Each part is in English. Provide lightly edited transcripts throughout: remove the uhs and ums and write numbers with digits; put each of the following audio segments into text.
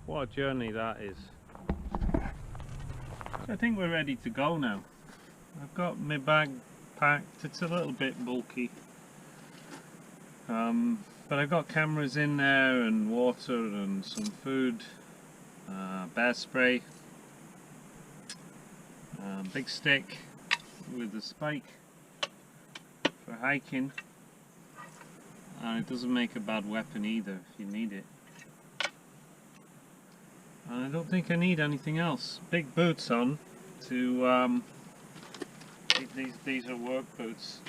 What a journey that is. So I think we're ready to go now. I've got my bag packed. It's a little bit bulky, but I've got cameras in there and water and some food, bear spray, big stick with a spike for hiking, and it doesn't make a bad weapon either if you need it. And I don't think I need anything else. Big boots on to these are work boots,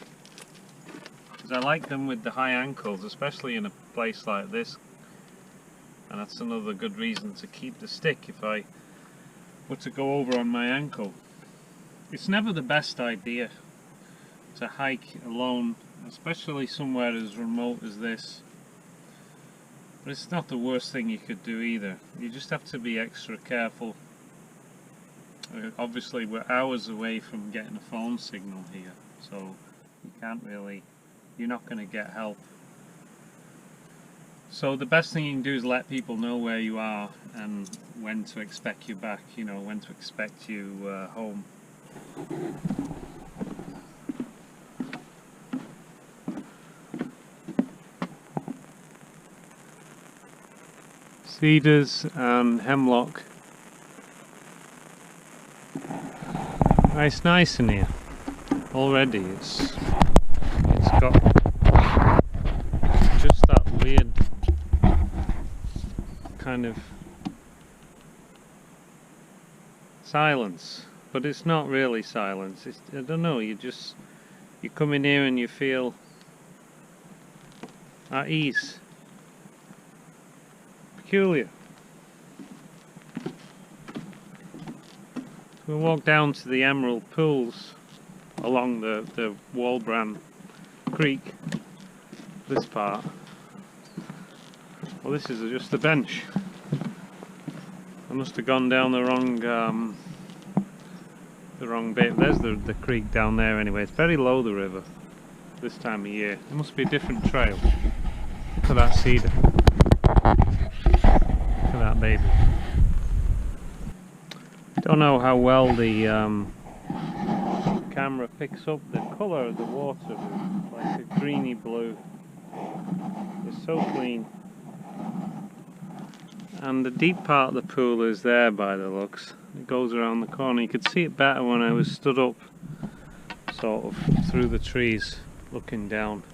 because I like them with the high ankles, especially in a place like this, and that's another good reason to keep the stick if I were to go over on my ankle. It's never the best idea to hike alone, especially somewhere as remote as this. But it's not the worst thing you could do either. You just have to be extra careful. Obviously we're hours away from getting a phone signal here, so you can't really, you're not going to get help. So the best thing you can do is let people know where you are and when to expect you back, you know, when to expect you home. Cedars and hemlock. It's nice in here already. It's got just that weird kind of silence, but it's not really silence. I don't know, you come in here and you feel at ease. Peculiar. We'll walk down to the emerald pools along the Walbran Creek, this part. Well, this is just a bench. I must have gone down the wrong bit. There's the creek down there anyway. It's very low, the river, this time of year. It must be a different trail. Look at that cedar. Look at that baby. Don't know how well the camera picks up the colour of the water, like a greeny blue. It's so clean. And the deep part of the pool is there by the looks. It goes around the corner. You could see it better when I was stood up, sort of through the trees, looking down.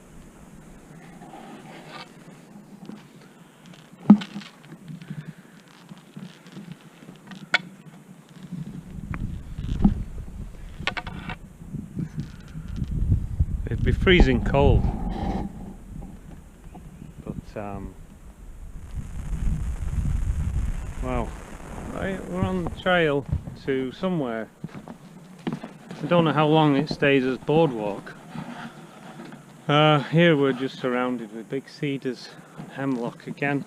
It'd be freezing cold, but wow, we're on the trail to somewhere. I don't know how long it stays as boardwalk. Here we're just surrounded with big cedars and hemlock again,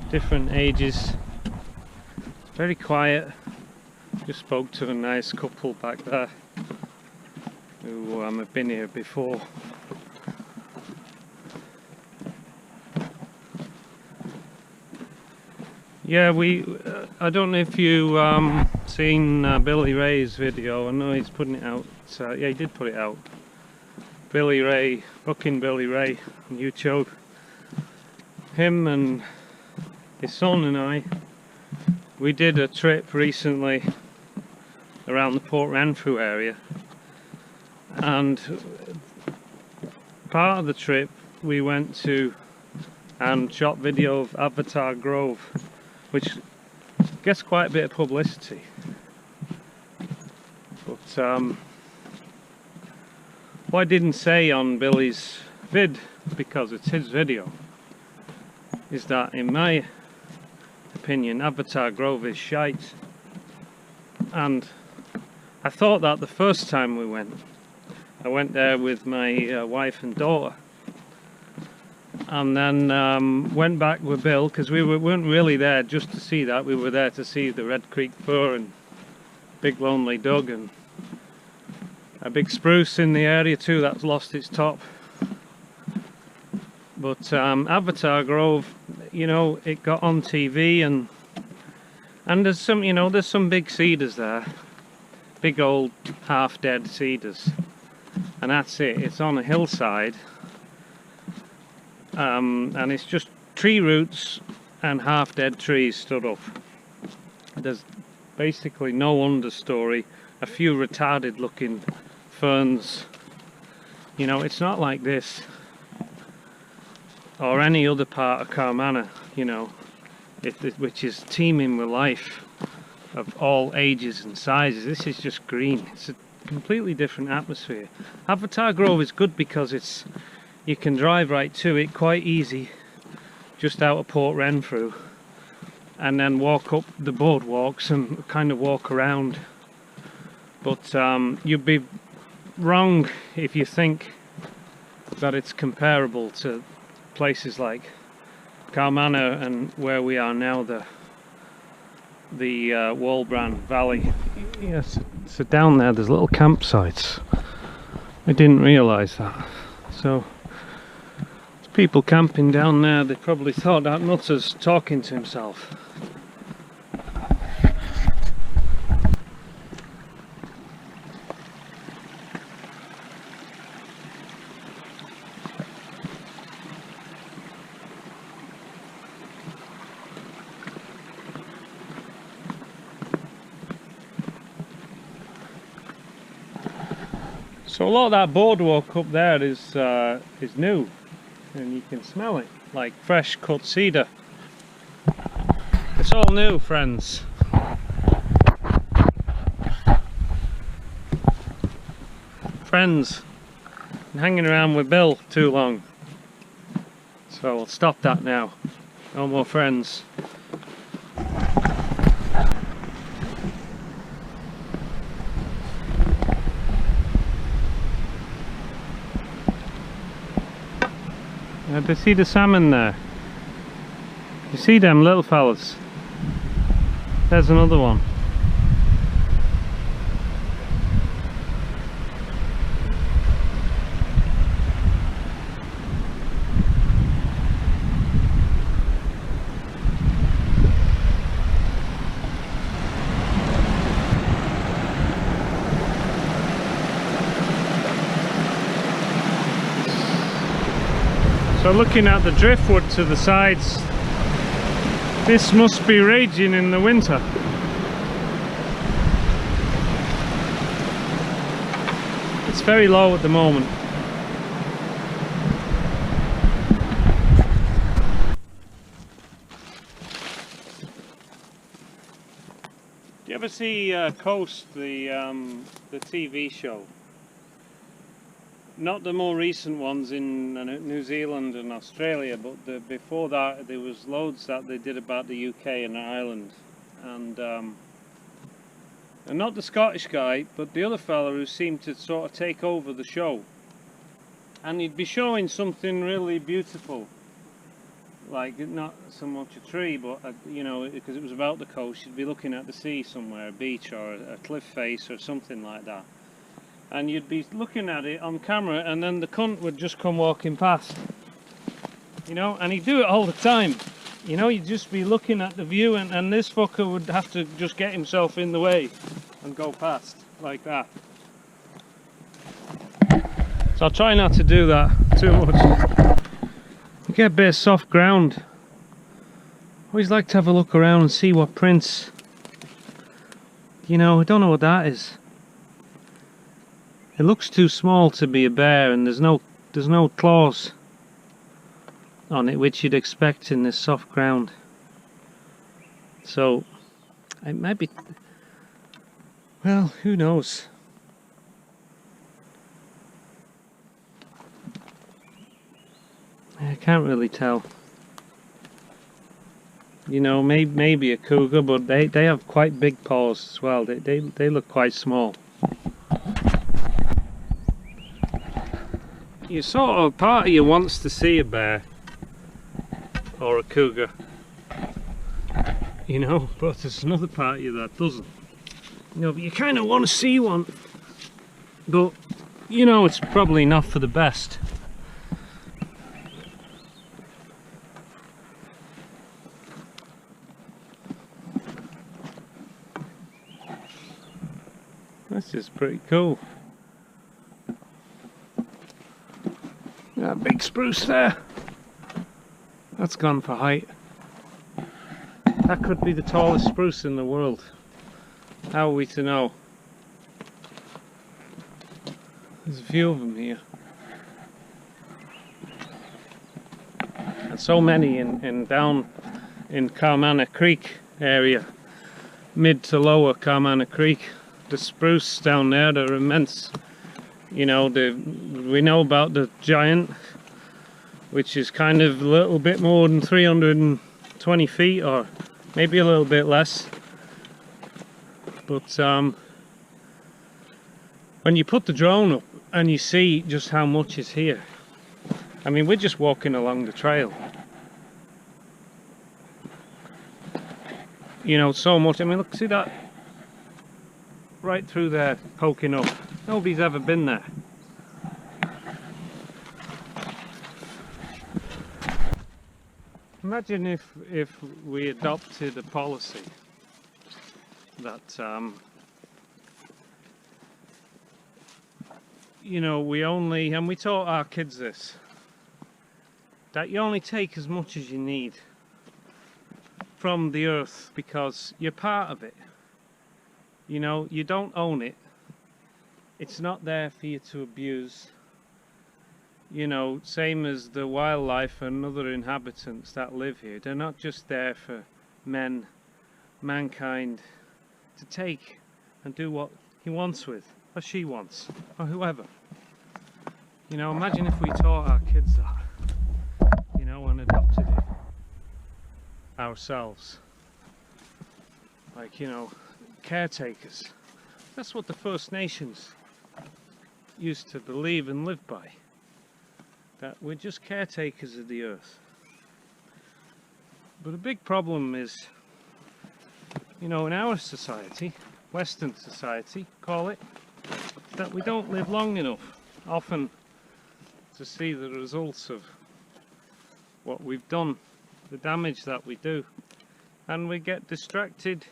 different ages. It's very quiet. Just spoke to a nice couple back there who have been here before. Yeah, I don't know if you seen Billy Ray's video. I know he's putting it out. Yeah, he did put it out. Billy Ray, Rockin' Billy Ray on YouTube. Him and his son and I, we did a trip recently around the Port Renfrew area. And part of the trip we went to and shot video of Avatar Grove, which gets quite a bit of publicity. But what I didn't say on Billy's vid, because it's his video, is that in my opinion Avatar Grove is shite. And I thought that the first time we went. I went there with my wife and daughter, and then went back with Bill, because we weren't really there just to see that. We were there to see the Red Creek fir and Big Lonely Doug and a big spruce in the area too that's lost its top. But Avatar Grove, you know, it got on TV and And there's some, you know, there's some big cedars there, big old half-dead cedars, and that's it. It's on a hillside, and it's just tree roots and half-dead trees stood up. There's basically no understory, a few retarded looking ferns. You know, it's not like this or any other part of Carmanah, you know, which is teeming with life of all ages and sizes. This is just green. It's a completely different atmosphere. Avatar Grove is good because you can drive right to it quite easy, just out of Port Renfrew, and then walk up the boardwalks and kind of walk around. But you'd be wrong if you think that it's comparable to places like Carmanah and where we are now, the Walbran Valley. Yes, so down there's little campsites. I didn't realise that. So there's people camping down there. They probably thought that nutter's talking to himself. So a lot of that boardwalk up there is new, and you can smell it like fresh cut cedar. It's all new, friends. Friends, I'm hanging around with Bill too long, so I'll stop that now. No more friends. Do you see the salmon there? You see them little fellas? There's another one. So looking at the driftwood to the sides, this must be raging in the winter. It's very low at the moment. Do you ever see Coast, the TV show? Not the more recent ones in New Zealand and Australia, but before that there was loads that they did about the UK and Ireland, and not the Scottish guy, but the other fella who seemed to sort of take over the show, and he'd be showing something really beautiful, like not so much a tree, but you know, because it was about the coast, you'd be looking at the sea somewhere, a beach or a cliff face or something like that. And you'd be looking at it on camera, and then the cunt would just come walking past. You know, and he'd do it all the time. You know, you'd just be looking at the view, and this fucker would have to just get himself in the way and go past, like that. So I'll try not to do that too much. You get a bit of soft ground. Always like to have a look around and see what prints. You know, I don't know what that is. It looks too small to be a bear, and there's no claws on it, which you'd expect in this soft ground. So it might be, well, who knows? I can't really tell. You know, maybe a cougar, but they have quite big paws as well. They look quite small. You sort of, part of you wants to see a bear or a cougar, you know, but there's another part of you that doesn't. You know, but you kind of want to see one, but you know, it's probably not for the best. This is pretty cool. That big spruce there. That's gone for height. That could be the tallest spruce in the world. How are we to know? There's a few of them here. And so many in down in Carmanah Creek area. Mid to lower Carmanah Creek. The spruce down there, they're immense. You know, we know about the giant, which is kind of a little bit more than 320 feet, or maybe a little bit less. But when you put the drone up and you see just how much is here, I mean, we're just walking along the trail. You know, so much. I mean, look, see that? Right through there, poking up. Nobody's ever been there. Imagine if we adopted a policy that you know, and we taught our kids this, that you only take as much as you need from the earth because you're part of it. You know, you don't own it. It's not there for you to abuse. You know, same as the wildlife and other inhabitants that live here. They're not just there for mankind to take and do what he wants with, or she wants, or whoever. You know, imagine if we taught our kids that, you know, and adopted it ourselves. Like, you know, caretakers. That's what the First Nations used to believe and live by. That we're just caretakers of the earth. But a big problem is, you know, in our society, Western society, call it, that we don't live long enough, often, to see the results of what we've done, the damage that we do. And we get distracted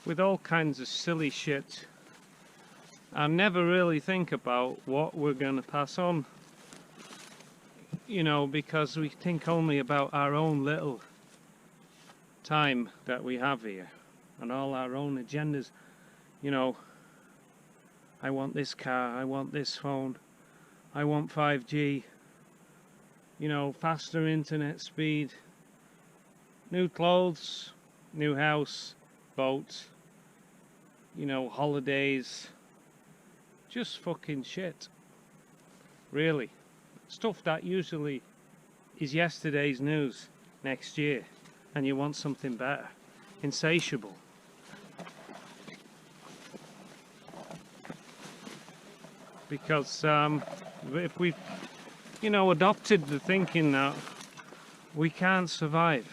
with all kinds of silly shit and never really think about what we're going to pass on. You know, because we think only about our own little time that we have here and all our own agendas. You know, I want this car, I want this phone, I want 5G, you know, faster internet speed, new clothes, new house, boat, you know, holidays, just fucking shit, really. Stuff that usually is yesterday's news next year, and you want something better. Insatiable. Because if we, you know, adopted the thinking that we can't survive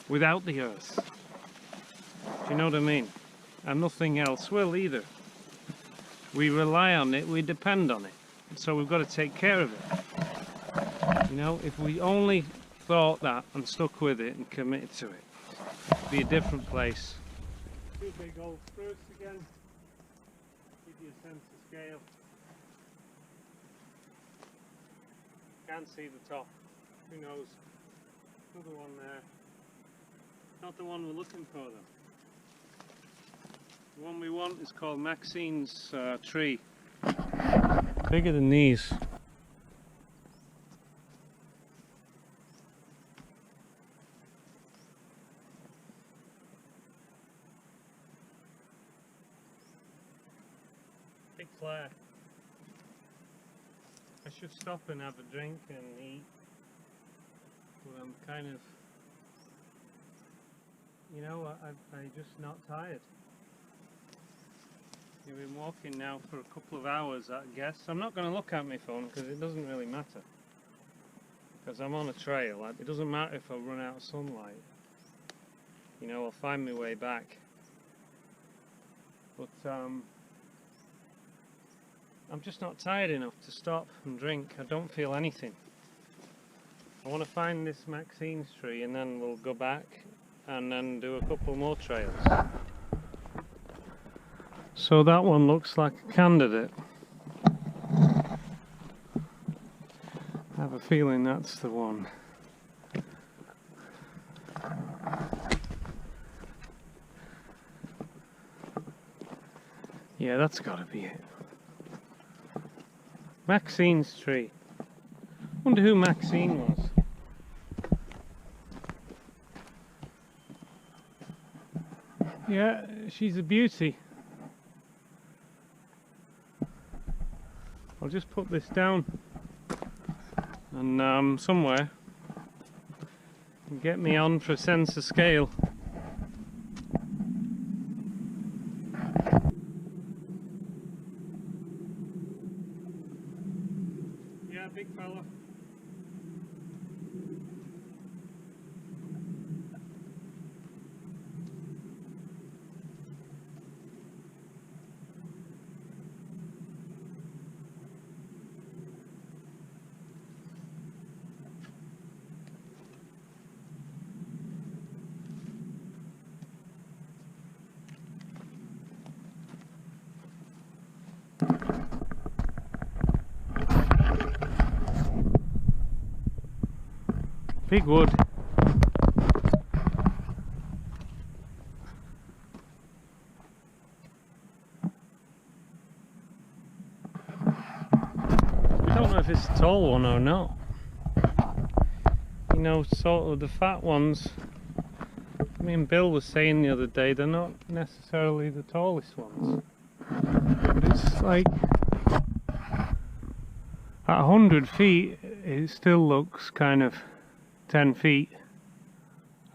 without the earth. Do you know what I mean? And nothing else will either. We rely on it, we depend on it. So we've got to take care of it. You know, if we only thought that and stuck with it and committed to it, it'd be a different place. Two big old spruce again. Give you a sense of scale. Can't see the top. Who knows? Another one there. Not the one we're looking for though. The one we want is called Maxine's tree. Bigger than these. Big flare. I should stop and have a drink and eat, but I'm kind of, you know, I'm just not tired. You've been walking now for a couple of hours, I guess. I'm not going to look at my phone because it doesn't really matter. Because I'm on a trail. It doesn't matter if I run out of sunlight. You know, I'll find my way back. But I'm just not tired enough to stop and drink. I don't feel anything. I want to find this Maxine's tree and then we'll go back and then do a couple more trails. So that one looks like a candidate. I have a feeling that's the one. Yeah, that's gotta be it. Maxine's tree. Wonder who Maxine was. Yeah, she's a beauty. I'll just put this down and somewhere and get me on for a sense of scale. Yeah, big fella. Big wood. I don't know if it's a tall one or not. You know, sort of the fat ones, me and Bill was saying the other day, they're not necessarily the tallest ones. But it's like, at 100 feet, it still looks kind of 10 feet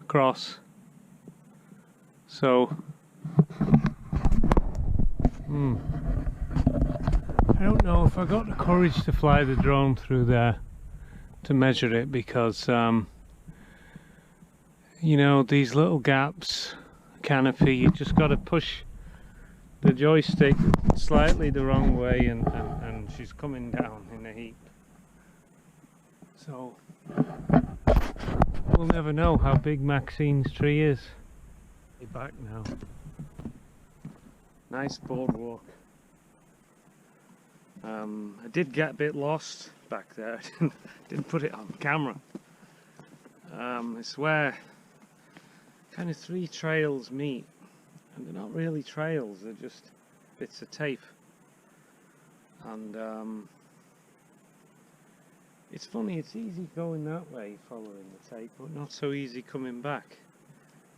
across. So, I don't know if I got the courage to fly the drone through there to measure it, because you know, these little gaps, canopy, you just got to push the joystick slightly the wrong way and she's coming down in a heap. So we'll never know how big Maxine's tree is. Back now. Nice boardwalk. I did get a bit lost back there. Didn't put it on camera. It's where kind of three trails meet, and they're not really trails, they're just bits of tape. And it's funny, it's easy going that way following the tape, but not so easy coming back.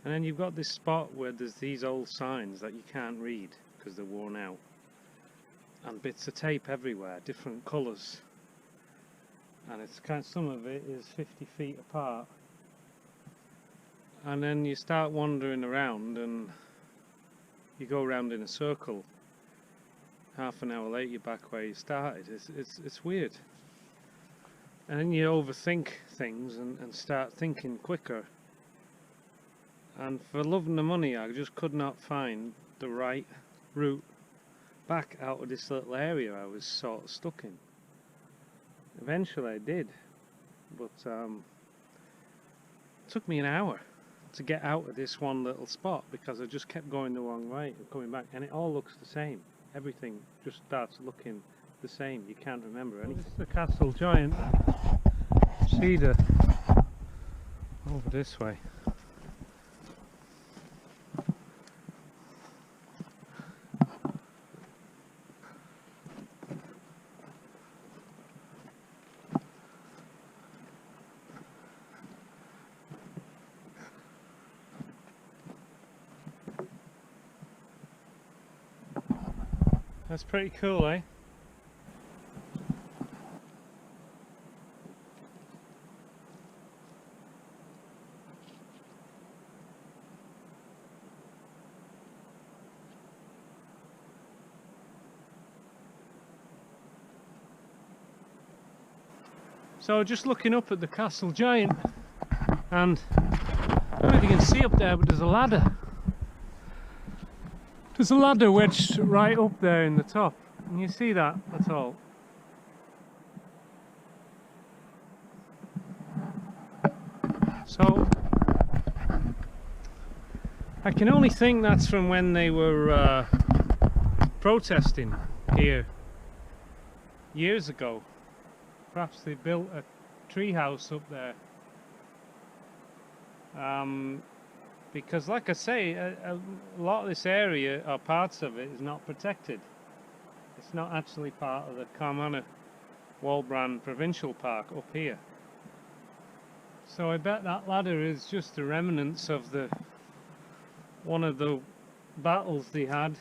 And then you've got this spot where there's these old signs that you can't read because they're worn out, and bits of tape everywhere, different colours, and it's kind of, some of it is 50 feet apart. And then you start wandering around and you go around in a circle. Half an hour later you're back where you started. It's weird. And then you overthink things and start thinking quicker. And for love and the money, I just could not find the right route back out of this little area I was sort of stuck in. Eventually I did, but it took me an hour to get out of this one little spot because I just kept going the wrong way and coming back, and it all looks the same. Everything just starts looking the same. You can't remember anything. This is the Castle Giant cedar over this way. That's pretty cool, eh? So just looking up at the Castle Giant, and I don't know if you can see up there, but there's a ladder. There's a ladder wedged right up there in the top. Can you see that at all? So I can only think that's from when they were protesting here years ago. Perhaps they built a tree house up there. Because like I say, a lot of this area, or parts of it, is not protected. It's not actually part of the Carmanah Walbran Provincial Park up here. So I bet that ladder is just the remnants of one of the battles they had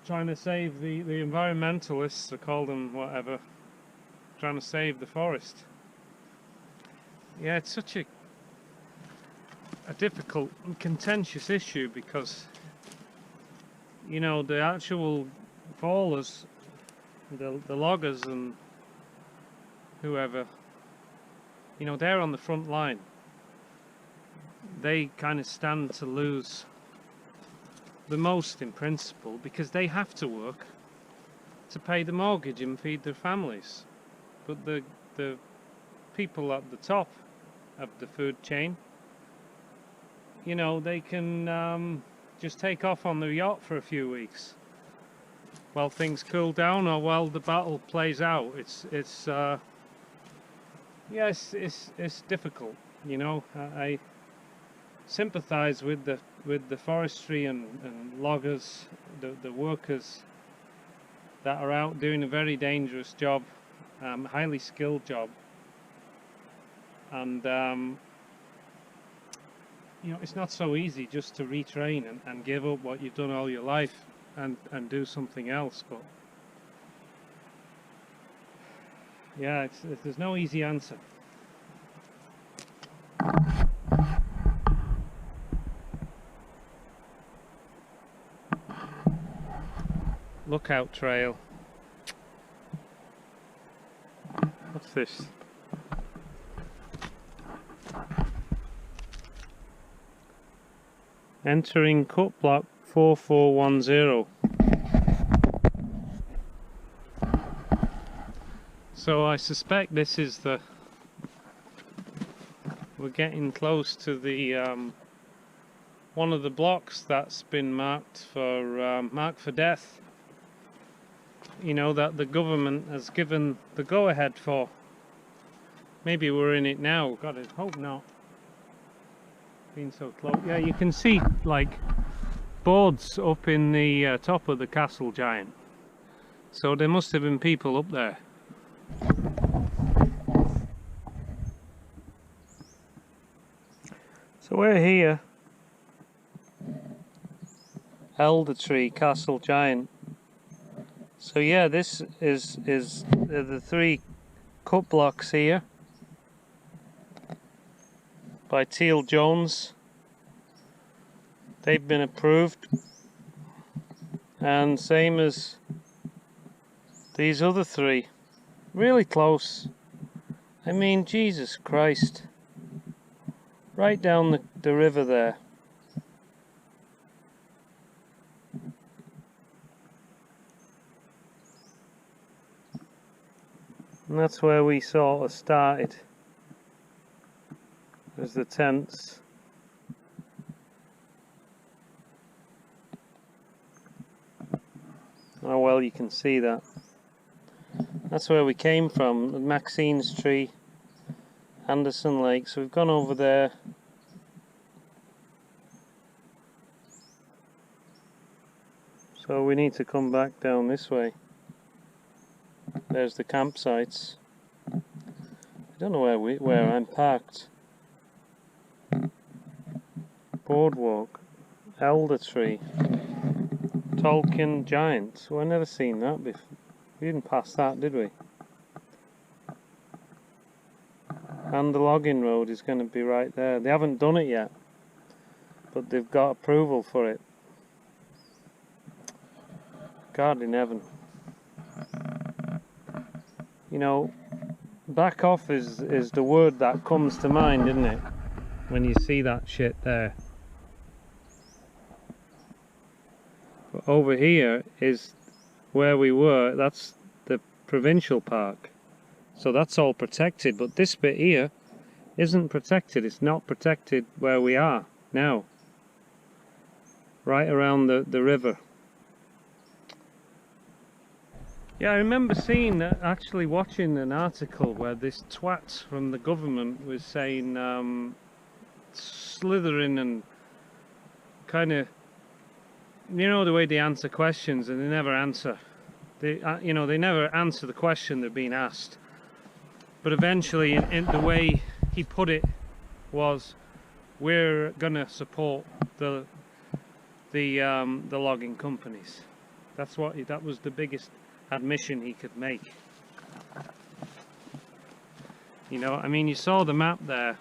trying to save the environmentalists, or call them whatever, trying to save the forest. Yeah, it's such a difficult and contentious issue, because you know, the actual fallers, the loggers and whoever, you know, they're on the front line. They kind of stand to lose the most in principle, because they have to work to pay the mortgage and feed their families. But the people at the top of the food chain, you know, they can just take off on their yacht for a few weeks while things cool down, or while the battle plays out. Yes, it's difficult, you know. I sympathize with the forestry and loggers, the workers that are out doing a very dangerous job, highly skilled job, and you know, it's not so easy just to retrain and give up what you've done all your life and do something else. But yeah, there's no easy answer. Lookout trail. What's this? Entering cut block 4410. So I suspect this is we're getting close to the one of the blocks that's been marked for death. You know, that the government has given the go-ahead for. Maybe we're in it now. God, I hope not. Been so close. Yeah, you can see like boards up in the top of the castle giant. So there must have been people up there. So we're here. Elder Tree, Castle Giant. So yeah, this is the 3 cut blocks here by Teal Jones. They've been approved, and same as these other 3. Really close. I mean, Jesus Christ. Right down the river there. And that's where we sort of started. There's the tents. Oh well, you can see that. That's where we came from, Maxine's Tree, Anderson Lake. So we've gone over there. So we need to come back down this way. There's the campsites. I don't know where I'm parked. Boardwalk, Elder Tree, Tolkien Giant. So I've never seen that before. We didn't pass that, did we? And the logging road is going to be right there. They haven't done it yet, but they've got approval for it. God in heaven. You know, back off is the word that comes to mind, isn't it? When you see that shit there. But over here is where we were. That's the provincial park. So that's all protected. But this bit here isn't protected. It's not protected where we are now. Right around the river. Yeah, I remember seeing, actually watching an article where this twat from the government was saying slithering and kind of, you know, the way they answer questions and they never answer. They, you know, they never answer the question they're being asked. But eventually, in the way he put it was, we're gonna support the logging companies. That was the biggest admission he could make. You know, I mean, you saw the map there.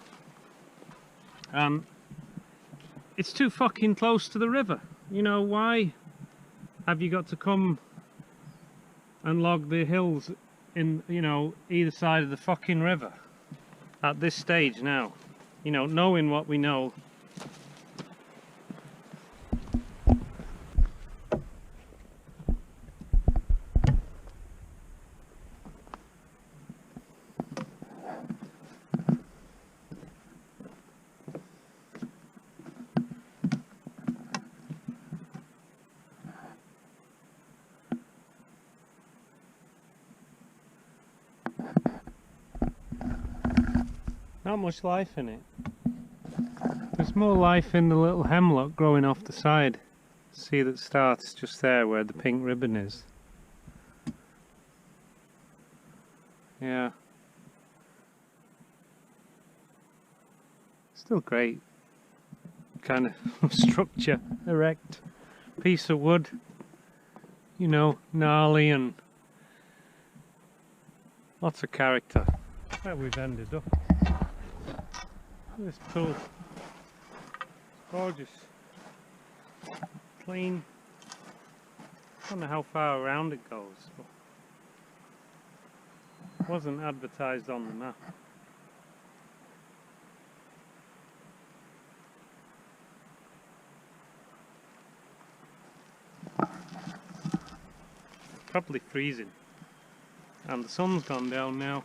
It's too fucking close to the river. You know, why have you got to come and log the hills in, you know, either side of the fucking river at this stage now? You know, knowing what we know. Not much life in it. There's more life in the little hemlock growing off the side. See, that starts just there where the pink ribbon is. Yeah. Still great. Kind of structure, erect. Piece of wood. You know, gnarly and lots of character. Where we've ended up. Look at this pool. Gorgeous. Clean. I don't know how far around it goes, but it wasn't advertised on the map. Probably freezing. And the sun's gone down now.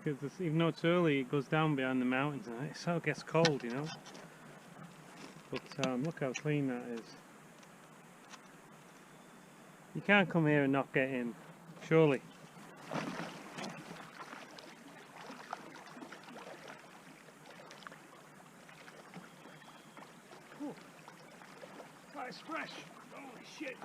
Because even though it's early, it goes down behind the mountains and so it gets cold, you know. But look how clean that is. You can't come here and not get in, surely. Oh, that's fresh. Holy shit.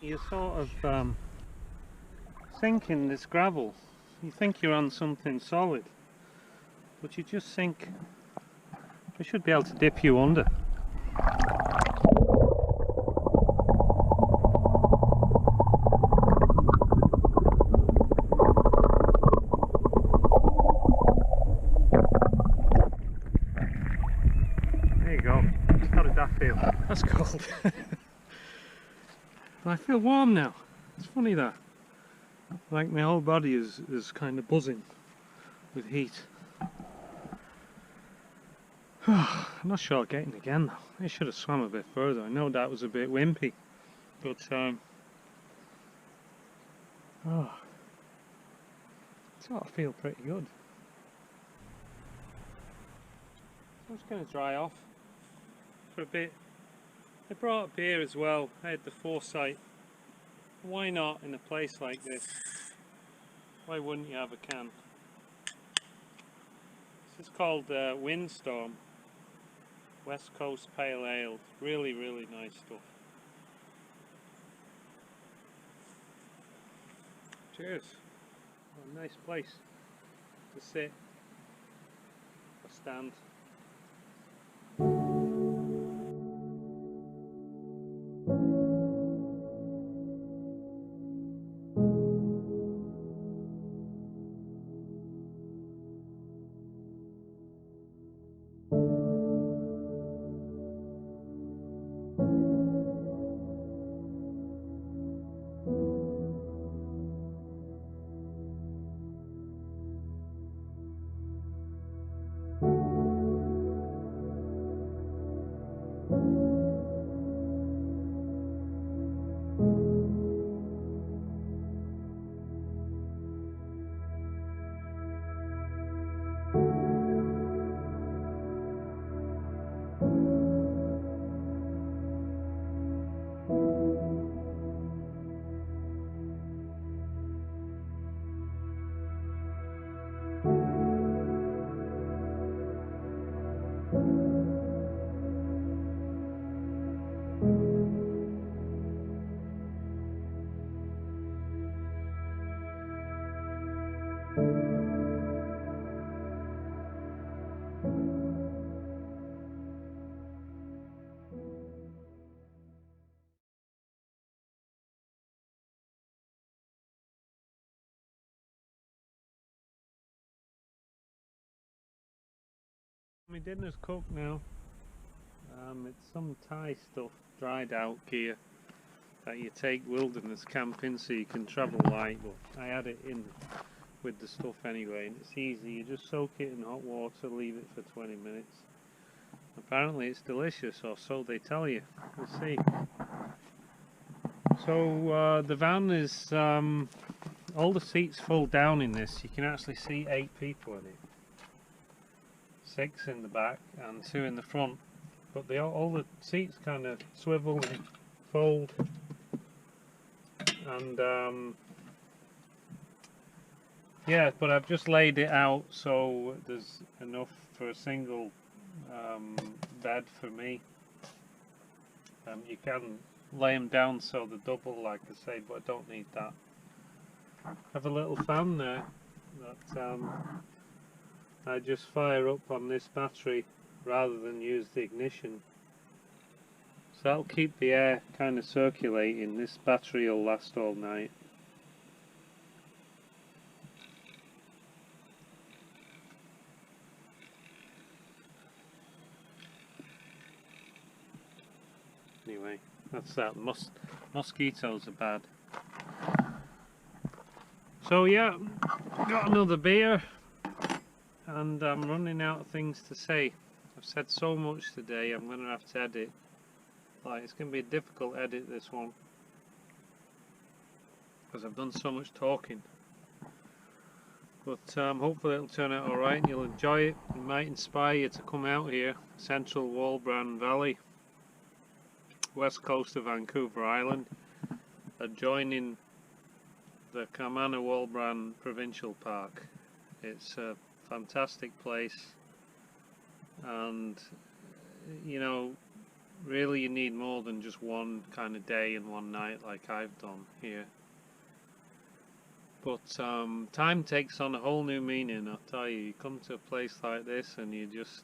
You're sort of sinking this gravel. You think you're on something solid, but you just sink. We should be able to dip you under. There you go. How did that feel? That's cold. I feel warm now. It's funny that. Like my whole body is kind of buzzing with heat. I'm not sure I'll get in again though. I should have swam a bit further. I know that was a bit wimpy, but oh, it sort of feel pretty good. I'm just going to dry off for a bit. I brought a beer as well. I had the foresight. Why not in a place like this? Why wouldn't you have a can? This is called Windstorm West Coast Pale Ale. Really, really nice stuff. Cheers. Oh, nice place to sit or stand. My dinner's cooked now. It's some Thai stuff, dried out gear that you take wilderness camping so you can travel light, but I add it in with the stuff anyway, and it's easy. You just soak it in hot water, leave it for 20 minutes. Apparently it's delicious, or so they tell you. We'll see. So the van is, all the seats fold down in this. You can actually see 8 people in it. 6 in the back and 2 in the front, but all the seats kind of swivel and fold, and yeah, but I've just laid it out so there's enough for a single bed for me. You can lay them down so they're double, like I say, but I don't need that. I have a little fan there that I just fire up on this battery rather than use the ignition. So that'll keep the air kind of circulating. This battery will last all night. Anyway, that's that. Mosquitoes are bad. So yeah, got another beer. And I'm running out of things to say. I've said so much today, I'm going to have to edit. Like, it's going to be a difficult edit, this one, because I've done so much talking. But hopefully it'll turn out alright and you'll enjoy it. It might inspire you to come out here. Central Walbran Valley, west coast of Vancouver Island, adjoining the Carmanah Walbran Provincial Park. It's a fantastic place, and you know, really you need more than just one kind of day and one night like I've done here. But time takes on a whole new meaning, I'll tell you. You come to a place like this and you just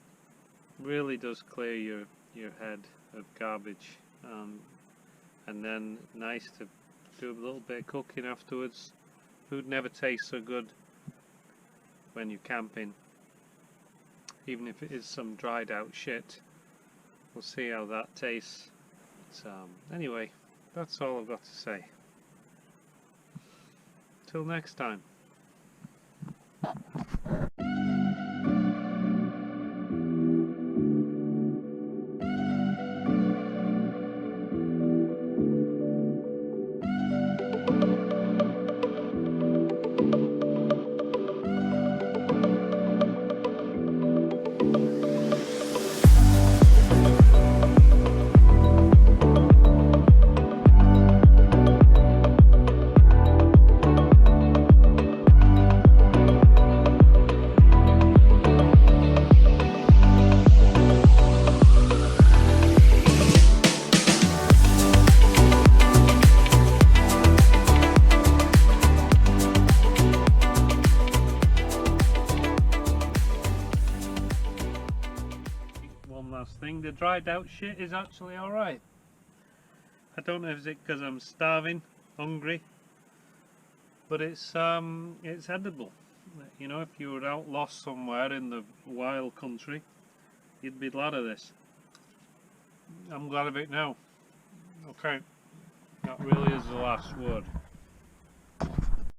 really does clear your head of garbage, and then nice to do a little bit of cooking afterwards. Food never tastes so good when you're camping, even if it is some dried out shit. We'll see how that tastes. But, anyway, that's all I've got to say. Till next time. Thing, the dried out shit is actually alright. I don't know if it's because I'm starving, hungry, but it's edible. You know, if you were out lost somewhere in the wild country, you'd be glad of this. I'm glad of it now. Okay, that really is the last word.